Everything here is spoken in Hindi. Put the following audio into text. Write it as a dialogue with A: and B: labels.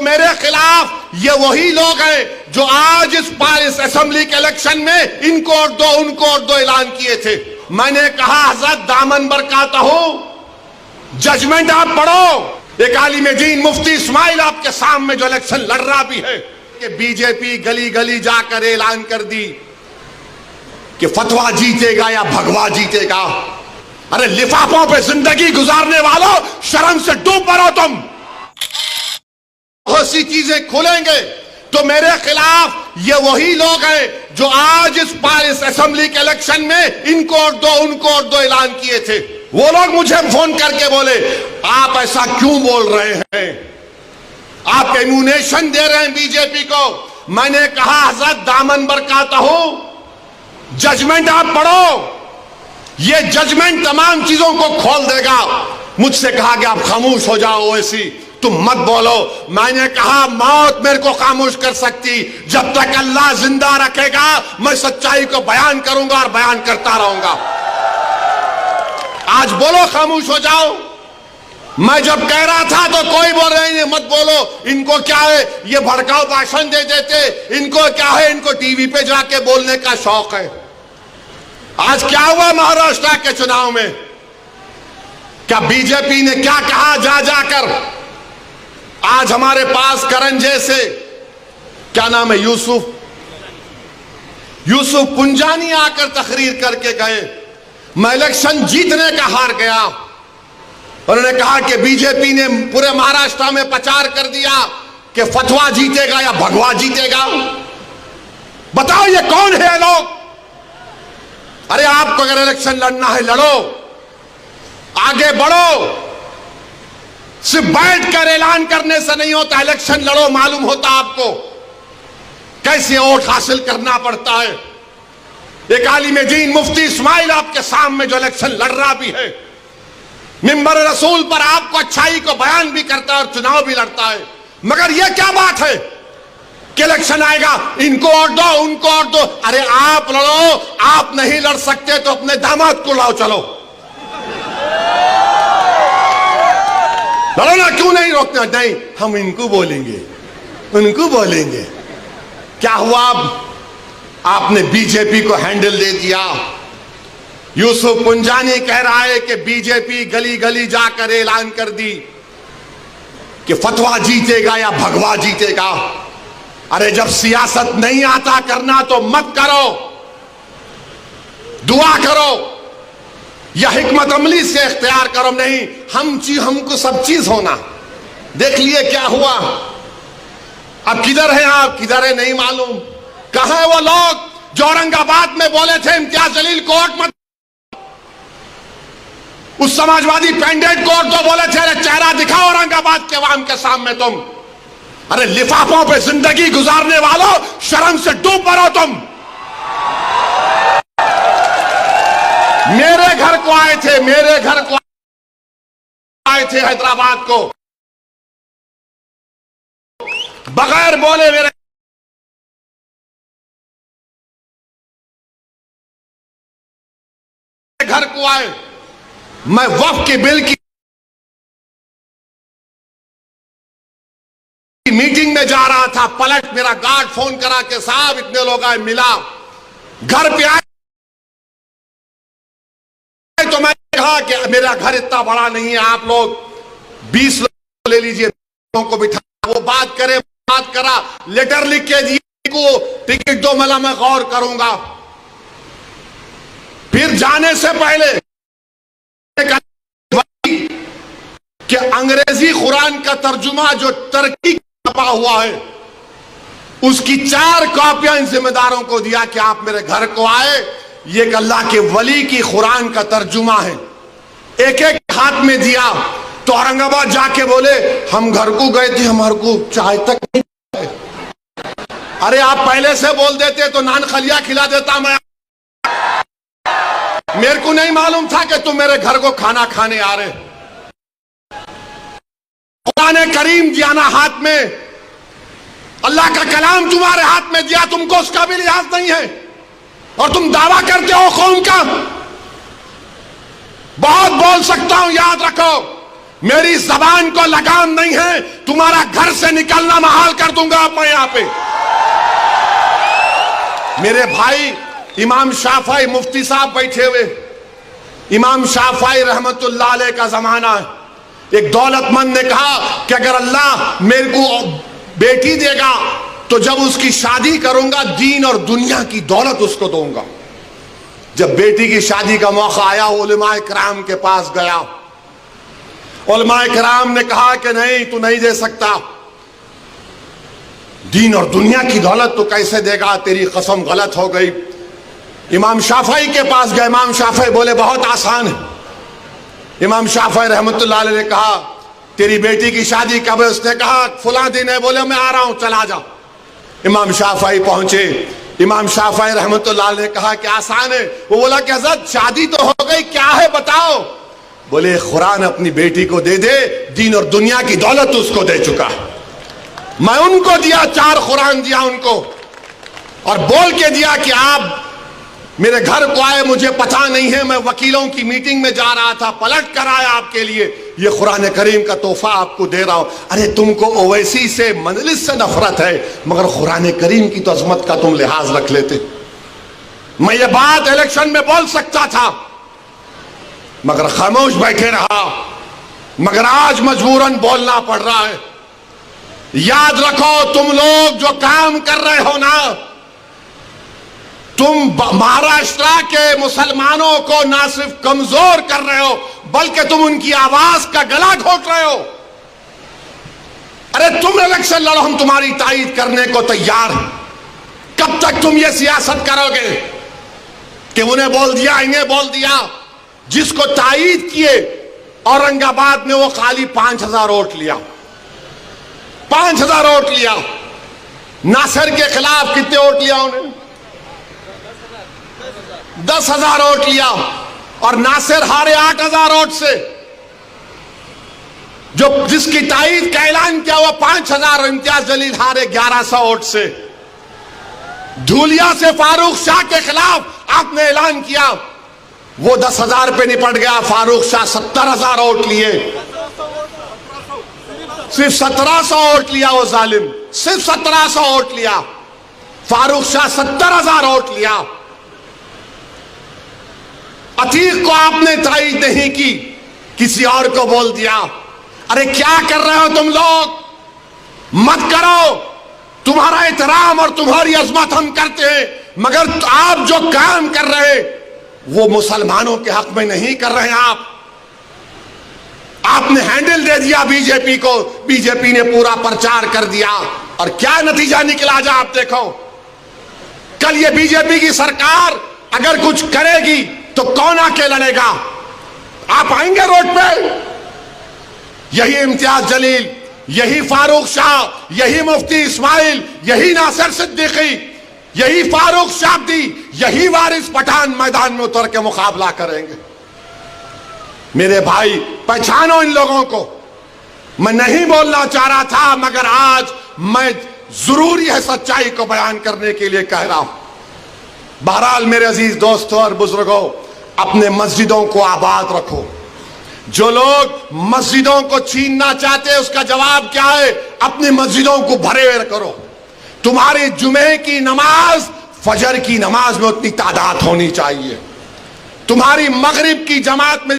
A: मेरे खिलाफ ये वही लोग हैं जो आज इस असेंबली के इलेक्शन में इनको और दो उनको और दो ऐलान किए थे। मैंने कहा हजरत दामन बरकाता हो, जजमेंट आप पढ़ो। एक आलिम दीन मुफ्ती इस्माइल आपके सामने जो इलेक्शन लड़ रहा भी है कि बीजेपी गली गली जाकर ऐलान कर दी कि फतवा जीतेगा या भगवा जीतेगा। अरे लिफाफों पे जिंदगी गुजारने वालों, शर्म से डूब पड़ो तुम। बहुत सी चीजें खुलेंगे तो मेरे खिलाफ ये वही लोग हैं जो आज इस असेंबली के इलेक्शन में इनको और दो उनको और दो ऐलान किए थे। वो लोग मुझे फोन करके बोले आप ऐसा क्यों बोल रहे हैं, आप एम्यूनेशन दे रहे हैं बीजेपी को। मैंने कहा हजरत दामन बरकाता हो, जजमेंट आप पढ़ो। ये जजमेंट तमाम चीजों को खोल देगा। मुझसे कहा कि आप खामोश हो जाओ, ओवैसी तुम मत बोलो। मैंने कहा मौत मेरे को खामोश कर सकती, जब तक अल्लाह जिंदा रखेगा मैं सच्चाई को बयान करूंगा और बयान करता रहूंगा। आज बोलो खामोश हो जाओ। मैं जब कह रहा था तो कोई बोल रहे हैं मत बोलो, इनको क्या है, ये भड़काऊ भाषण दे देते, इनको क्या है, इनको टीवी पे जाके बोलने का शौक है। आज क्या हुआ महाराष्ट्र के चुनाव में, क्या बीजेपी ने क्या कहा जा जाकर। आज हमारे पास करण जैसे, क्या नाम है, यूसुफ पुंजानी आकर तकरीर करके गए, मैं इलेक्शन जीतने का हार गया। उन्होंने कहा कि बीजेपी ने पूरे महाराष्ट्र में प्रचार कर दिया कि फतवा जीतेगा या भगवा जीतेगा। बताओ ये कौन है लोग। अरे आपको अगर इलेक्शन लड़ना है लड़ो, आगे बढ़ो। सिर्फ बैठकर ऐलान करने से नहीं होता, इलेक्शन लड़ो। मालूम होता आपको कैसे वोट हासिल करना पड़ता है। एक आलिम दीन मुफ्ती इस्माइल आपके सामने जो इलेक्शन लड़ रहा भी है, मिंबर रसूल पर आपको अच्छाई को बयान भी करता है और चुनाव भी लड़ता है। मगर यह क्या बात है कि इलेक्शन आएगा इनको और दो उनको और दो। अरे आप लड़ो, आप नहीं लड़ सकते तो अपने दामाद को लाओ, चलो लड़ो ना, क्यों नहीं रोकते। नहीं, हम इनको बोलेंगे उनको बोलेंगे। क्या हुआ, आपने बीजेपी को हैंडल दे दिया। यूसुफ पुंजानी कह रहा है कि बीजेपी गली गली जाकर ऐलान कर दी कि फतवा जीतेगा या भगवा जीतेगा। अरे जब सियासत नहीं आता करना तो मत करो, दुआ करो या हिकमत अमली से इख्तियार करो। नहीं, हमको सब चीज होना। देख लिए क्या हुआ। अब किधर है आप, किधर है नहीं मालूम। कहां है वो लोग जो औरंगाबाद में बोले थे इम्तियाज जलील कोर्ट मत, उस समाजवादी पेंडेंट कोर्ट तो बोले थे अरे चेहरा दिखाओ औरंगाबाद के अवाम के सामने तुम। अरे लिफाफों पे जिंदगी गुजारने वालों, शर्म से डूब पड़ो तुम। मेरे घर को आए थे, मेरे घर को आए थे हैदराबाद को, बगैर बोले मेरे घर को आए। मैं वक्फ के बिल की मीटिंग में जा रहा था, पलट मेरा गार्ड फोन करा के साहब इतने लोग आए, मिला, घर पे आए तो मैं कहा कि मेरा घर इतना बड़ा नहीं है, आप लोग 20 लोग ले लीजिए, को बिठा, वो बात करे, बात करा, लेटर लिख के दिए को, टिकट दो, मला मैं गौर करूंगा। फिर जाने से पहले कि अंग्रेजी कुरान का तर्जुमा जो टर्की छपा हुआ है उसकी 4 कॉपियां इन जिम्मेदारों को दिया कि आप मेरे घर को आए, ये अल्लाह के वली की कुरान का तर्जुमा है। एक एक हाथ में दिया तो औरंगाबाद जाके बोले हम घर को गए थे, हमारे को चाय तक नहीं। अरे आप पहले से बोल देते तो नान खलिया खिला देता मैं। मेरे को नहीं मालूम था कि तुम मेरे घर को खाना खाने आ रहे। खुदा ने करीम दिया ना हाथ में, अल्लाह का कलाम तुम्हारे हाथ में दिया, तुमको उसका भी लिहाज नहीं है और तुम दावा करते हो कौम का। बहुत बोल सकता हूं, याद रखो, मेरी जबान को लगाम नहीं है, तुम्हारा घर से निकलना महाल कर दूंगा मैं यहां पे। मेरे भाई इमाम शाफई मुफ्ती साहब बैठे हुए, इमाम शाफई रहमतुल्लाह अलैह का जमाना है। एक दौलतमंद ने कहा कि अगर अल्लाह मेरे को बेटी देगा तो जब उसकी शादी करूंगा दीन और दुनिया की दौलत उसको दूंगा। जब बेटी की शादी का मौका आया, उलमाए किराम के पास गया। उलमाए किराम ने कहा कि नहीं, तू नहीं दे सकता, दीन और दुनिया की दौलत तो कैसे देगा, तेरी कसम गलत हो गई। इमाम शाफई के पास गए। इमाम शाफई बोले बहुत आसान है। इमाम शाफई रहमतुल्लाह अलैह ने कहा तेरी बेटी की शादी कब है? उसने कहा फला दिन है। बोले मैं आ रहा हूं, चला जा। इमाम शाफई पहुंचे। इमाम शाफई रहमतुल्लाह अलैह ने कहा कि आसान है। वो बोला कि हज़रत शादी तो हो गई, क्या है बताओ। बोले कुरान अपनी बेटी को दे दे, दीन और दुनिया की दौलत उसको दे चुका। मैं उनको दिया, 4 कुरान दिया उनको, और बोल के दिया कि आप मेरे घर को आए, मुझे पता नहीं है, मैं वकीलों की मीटिंग में जा रहा था, पलट कर आया आपके लिए, ये कुरान करीम का तोहफा आपको दे रहा हूं। अरे तुमको ओवैसी से, मजलिस से नफरत है, मगर कुरान करीम की तो अजमत का तुम लिहाज रख लेते। मैं ये बात इलेक्शन में बोल सकता था मगर खामोश बैठे रहा, मगर आज मजबूरन बोलना पड़ रहा है। याद रखो, तुम लोग जो काम कर रहे हो ना, तुम महाराष्ट्र के मुसलमानों को ना सिर्फ कमजोर कर रहे हो बल्कि तुम उनकी आवाज का गला घोट रहे हो। अरे तुम इलेक्शन लड़ो, हम तुम्हारी तायीद करने को तैयार हैं। कब तक तुम ये सियासत करोगे कि उन्हें बोल दिया, इन्हें बोल दिया? जिसको तायीद किए औरंगाबाद में वो खाली 5000 वोट लिया, 5000 वोट लिया। नासिर के खिलाफ कितने वोट लिया उन्हें? 10,000 वोट लिया। और नासिर हारे 8,000 वोट से। जो जिसकी तायीद का ऐलान किया वो 5,000, इम्तियाज जलील हारे 1100 वोट से। धूलिया से फारूक शाह के खिलाफ आपने ऐलान किया, वो 10,000 पे निपट गया। फारूक शाह 70,000 वोट लिए, सिर्फ 1700 वोट लिया वो जालिम, सिर्फ 1700 वोट लिया। फारूक शाह 70,000 वोट लिया। अतीक को आपने तायीद नहीं की, किसी और को बोल दिया। अरे क्या कर रहे हो तुम लोग? मत करो। तुम्हारा एहतराम और तुम्हारी अजमत हम करते हैं, मगर आप जो काम कर रहे वो मुसलमानों के हक में नहीं कर रहे हैं। आपने हैंडल दे दिया बीजेपी को, बीजेपी ने पूरा प्रचार कर दिया और क्या नतीजा निकला जा आप देखो। कल ये बीजेपी की सरकार अगर कुछ करेगी तो कौन आके लड़ेगा? आप आएंगे रोड पे? यही इम्तियाज जलील, यही फारूक शाह, यही मुफ्ती इस्माइल, यही नासिर सिद्दीकी, यही फारूक शाब्दी, यही वारिस पठान मैदान में उतर के मुकाबला करेंगे। मेरे भाई पहचानो इन लोगों को। मैं नहीं बोलना चाह रहा था मगर आज मैं जरूरी है सच्चाई को बयान करने के लिए कह रहा हूं। बहरहाल मेरे अजीज दोस्तों और बुजुर्गों, अपने मस्जिदों को आबाद रखो। जो लोग मस्जिदों को छीनना चाहते हैं उसका जवाब क्या है? अपनी मस्जिदों को भरे करो। तुम्हारी जुमे की नमाज फजर की नमाज में उतनी तादाद होनी चाहिए। तुम्हारी मगरिब की जमात में